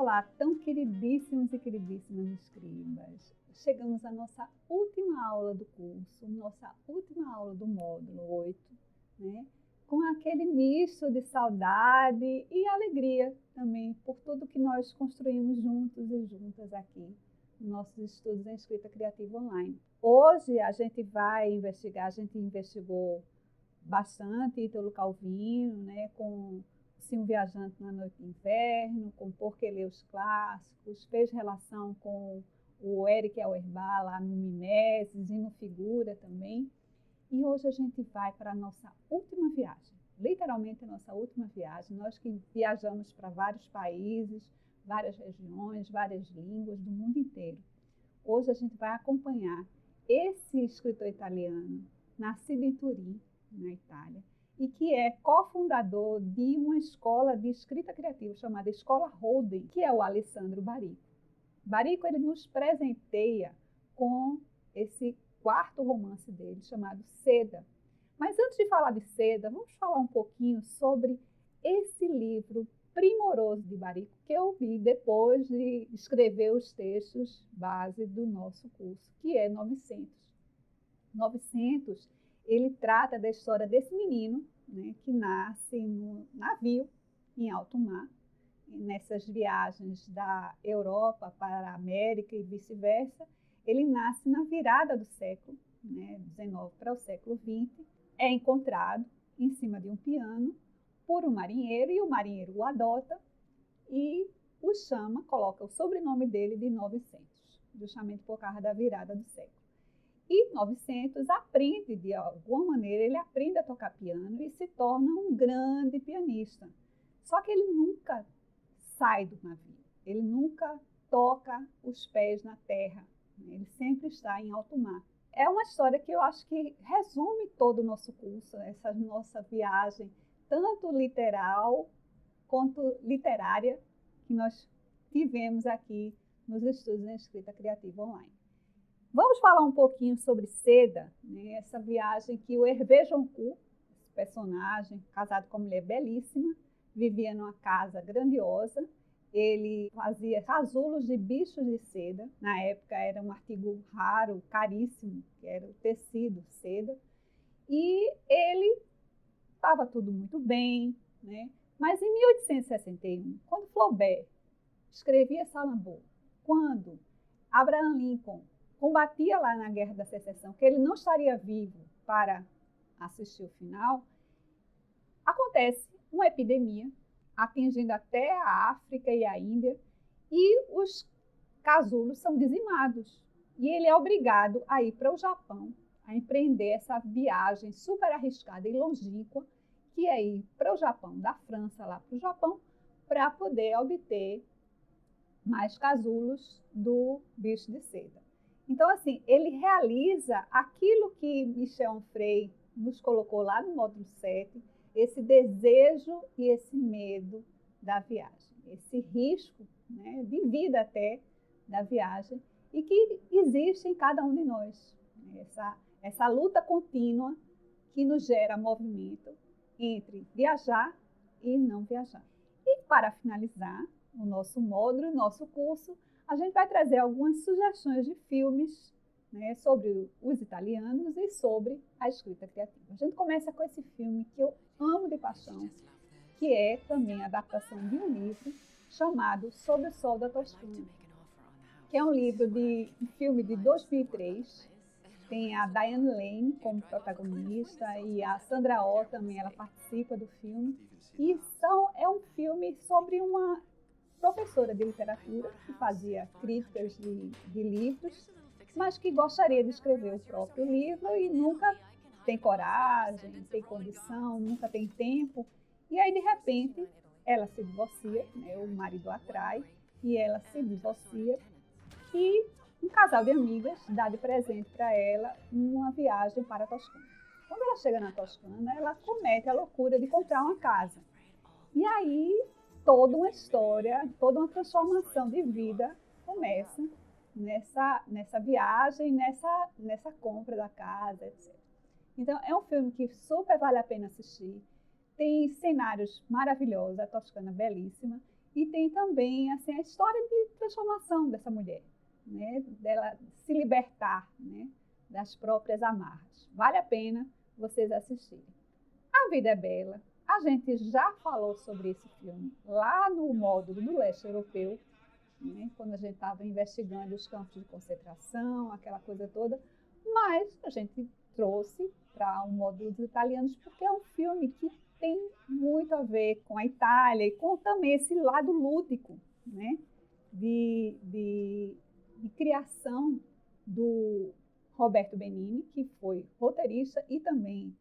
Olá, tão queridíssimos e queridíssimas escribas. Chegamos à nossa última aula do curso, nossa última aula do módulo 8, né? Com aquele misto de saudade e alegria também por tudo que nós construímos juntos e juntas aqui nos nossos estudos em escrita criativa online. Hoje a gente vai investigar, a gente investigou bastante Ítalo Calvino, né, com Um Viajante na Noite de Inverno, com Por que Ler os Clássicos, fez relação com o Eric Auerbach lá no Mimesis e no Figura também. E hoje a gente vai para a nossa última viagem, literalmente a nossa última viagem. Nós que viajamos para vários países, várias regiões, várias línguas do mundo inteiro. Hoje a gente vai acompanhar esse escritor italiano, nascido em Turim, na Itália, e que é cofundador de uma escola de escrita criativa chamada Escola Holden, que é o Alessandro Baricco. Baricco, ele nos presenteia com esse quarto romance dele, chamado Seda. Mas antes de falar de Seda, vamos falar um pouquinho sobre esse livro primoroso de Baricco, que eu vi depois de escrever os textos base do nosso curso, que é 900. 900, ele trata da história desse menino, né, que nasce no navio em alto mar, nessas viagens da Europa para a América e vice-versa. Ele nasce na virada do século, né, 19 para o século 20, é encontrado em cima de um piano por um marinheiro, e o marinheiro o adota e o chama, coloca o sobrenome dele de 900, justamente por causa da virada do século. E 900 aprende, de alguma maneira, ele aprende a tocar piano e se torna um grande pianista. Só que ele nunca sai do navio, ele nunca toca os pés na terra, ele sempre está em alto mar. É uma história que eu acho que resume todo o nosso curso, essa nossa viagem, tanto literal quanto literária, que nós tivemos aqui nos estudos em escrita criativa online. Vamos falar um pouquinho sobre Seda, né? Essa viagem que o Hervé Joncourt, esse personagem, casado com uma mulher belíssima, vivia numa casa grandiosa. Ele fazia casulos de bichos de seda. Na época era um artigo raro, caríssimo, que era o tecido seda. E ele estava tudo muito bem, né? Mas em 1861, quando Flaubert escrevia Salammbô, quando Abraham Lincoln combatia lá na Guerra da Secessão, que ele não estaria vivo para assistir o final, acontece uma epidemia, atingindo até a África e a Índia, e os casulos são dizimados. E ele é obrigado a ir para o Japão, a empreender essa viagem super arriscada e longínqua, que é ir para o Japão, da França lá para o Japão, para poder obter mais casulos do bicho de seda. Então, assim, ele realiza aquilo que Michel Onfray nos colocou lá no módulo 7, esse desejo e esse medo da viagem, esse risco, né, de vida até da viagem, e que existe em cada um de nós. Essa luta contínua que nos gera movimento entre viajar e não viajar. E para finalizar o nosso módulo, o nosso curso, a gente vai trazer algumas sugestões de filmes, né, sobre os italianos e sobre a escrita criativa. A gente começa com esse filme que eu amo de paixão, que é também a adaptação de um livro chamado Sob o Sol da Toscana, que é um filme de 2003. Tem a Diane Lane como protagonista e a Sandra Oh também, ela participa do filme. E é um filme sobre uma professora de literatura que fazia críticas de livros, mas que gostaria de escrever o próprio livro e nunca tem coragem, tem condição, nunca tem tempo. E aí, de repente, ela se divorcia, né, o marido a atrai, e ela se divorcia, e um casal de amigas dá de presente para ela uma viagem para a Toscana. Quando ela chega na Toscana, ela comete a loucura de comprar uma casa. E aí, toda uma história, toda uma transformação de vida começa nessa viagem, nessa compra da casa, etc. Então, é um filme que super vale a pena assistir. Tem cenários maravilhosos, a Toscana belíssima. e tem também assim, a história de transformação dessa mulher, né? Dela se libertar, né? Das próprias amarras. Vale a pena vocês assistirem. A Vida é Bela. A gente já falou sobre esse filme lá no módulo do leste europeu, né? Quando a gente estava investigando os campos de concentração, aquela coisa toda, mas a gente trouxe para o módulo dos italianos porque é um filme que tem muito a ver com a Itália e com também esse lado lúdico, né? de criação do Roberto Benigni, que foi roteirista e também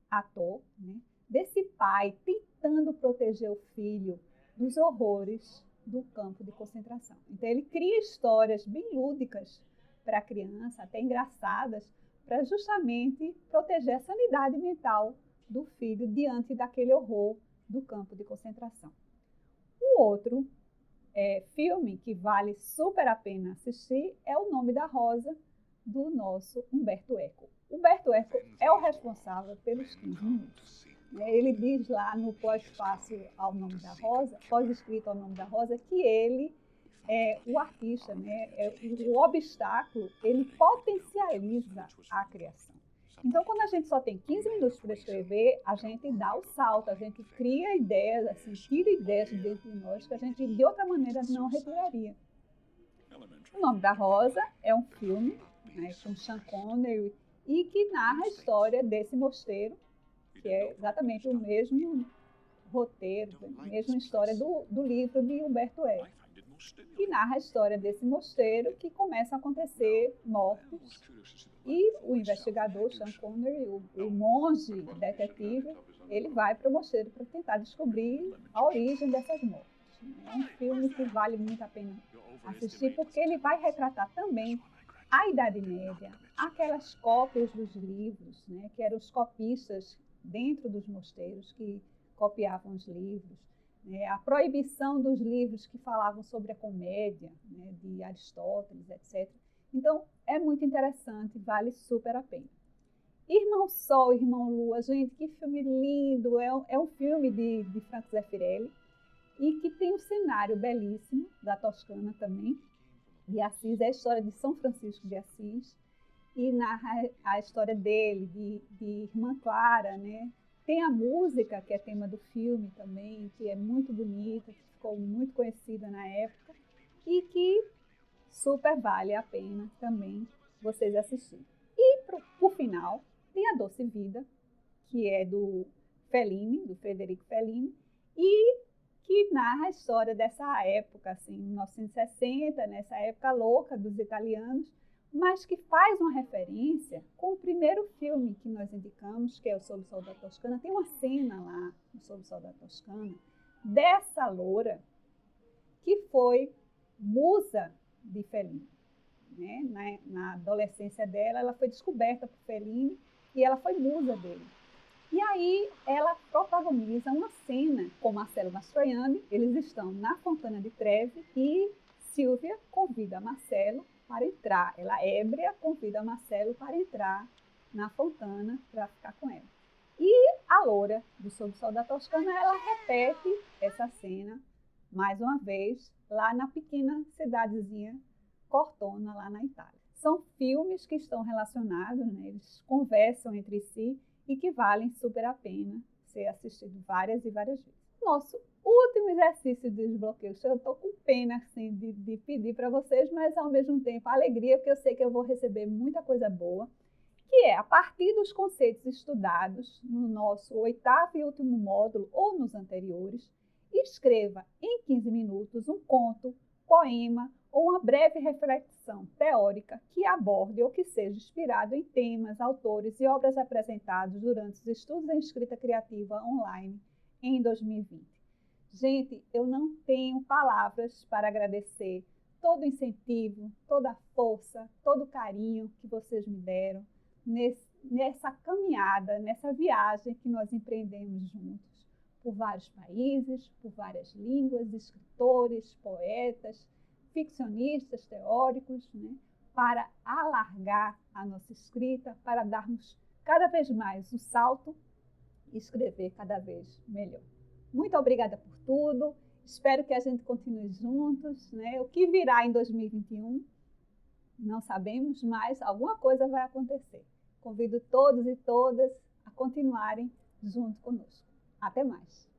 ator, né? Desse pai tentando proteger o filho dos horrores do campo de concentração. Então, ele cria histórias bem lúdicas para a criança, até engraçadas, para justamente proteger a sanidade mental do filho diante daquele horror do campo de concentração. O outro filme que vale super a pena assistir é O Nome da Rosa, do nosso Umberto Eco. Humberto Eco é o responsável pelos 15 minutos. Ele diz lá no pós-fácil ao Nome da Rosa, pós-escrito ao Nome da Rosa, que ele é o artista, né? O obstáculo, ele potencializa a criação. Então, quando a gente só tem 15 minutos para escrever, a gente dá o salto, a gente cria ideias, assim, tira ideias de dentro de nós que a gente, de outra maneira, não retiraria. O Nome da Rosa é um filme, né, com Sean Connery e que narra a história desse mosteiro, que é exatamente o mesmo roteiro, a mesma história do livro de Umberto Eco, que narra a história desse mosteiro que começa a acontecer mortes e o investigador, Sean Connery, o monge detetive, ele vai para o mosteiro para tentar descobrir a origem dessas mortes. É um filme que vale muito a pena assistir porque ele vai retratar também a Idade Média, aquelas cópias dos livros, né, que eram os copistas dentro dos mosteiros que copiavam os livros, né, a proibição dos livros que falavam sobre a comédia, né, de Aristóteles, etc. Então, é muito interessante, vale super a pena. Irmão Sol, Irmão Lua, gente, que filme lindo! É um filme de Franco Zeffirelli e que tem um cenário belíssimo, da Toscana também, de Assis, é a história de São Francisco de Assis, e narra a história dele, de Irmã Clara, né? Tem a música, que é tema do filme também, que é muito bonita, que ficou muito conhecida na época, e que super vale a pena também vocês assistirem. E, por final, tem A Doce Vida, que é do Fellini, do Federico Fellini, e que narra a história dessa época, assim, 1960, nessa época louca dos italianos, mas que faz uma referência com o primeiro filme que nós indicamos, que é o Sob o Sol da Toscana. Tem uma cena lá, no Sob o Sol da Toscana, dessa loura que foi musa de Fellini. Né? Na adolescência dela, ela foi descoberta por Fellini e ela foi musa dele. E aí ela protagoniza uma cena com Marcello Mastroianni, eles estão na Fontana di Trevi e Silvia convida Marcello para entrar. Ela ébria convida Marcello para entrar na Fontana para ficar com ela. E a loura do Sob o Sol da Toscana, ela repete essa cena mais uma vez lá na pequena cidadezinha Cortona, lá na Itália. São filmes que estão relacionados, né? Eles conversam entre si e que valem super a pena ser assistido várias e várias vezes. Nosso último exercício de desbloqueio, eu estou com pena assim, de pedir para vocês, mas ao mesmo tempo alegria, porque eu sei que eu vou receber muita coisa boa, que é, a partir dos conceitos estudados no nosso 8º e último módulo ou nos anteriores, escreva em 15 minutos um conto, poema ou uma breve reflexão teórica que aborde ou que seja inspirado em temas, autores e obras apresentados durante os estudos em escrita criativa online em 2020. Gente, eu não tenho palavras para agradecer todo o incentivo, toda a força, todo o carinho que vocês me deram nessa caminhada, nessa viagem que nós empreendemos juntos, por vários países, por várias línguas, escritores, poetas, ficcionistas, teóricos, né, para alargar a nossa escrita, para darmos cada vez mais o salto e escrever cada vez melhor. Muito obrigada por tudo Espero que a gente continue juntos, né? O que virá em 2021, não sabemos, mas alguma coisa vai acontecer. Convido todos e todas a continuarem junto conosco. Até mais!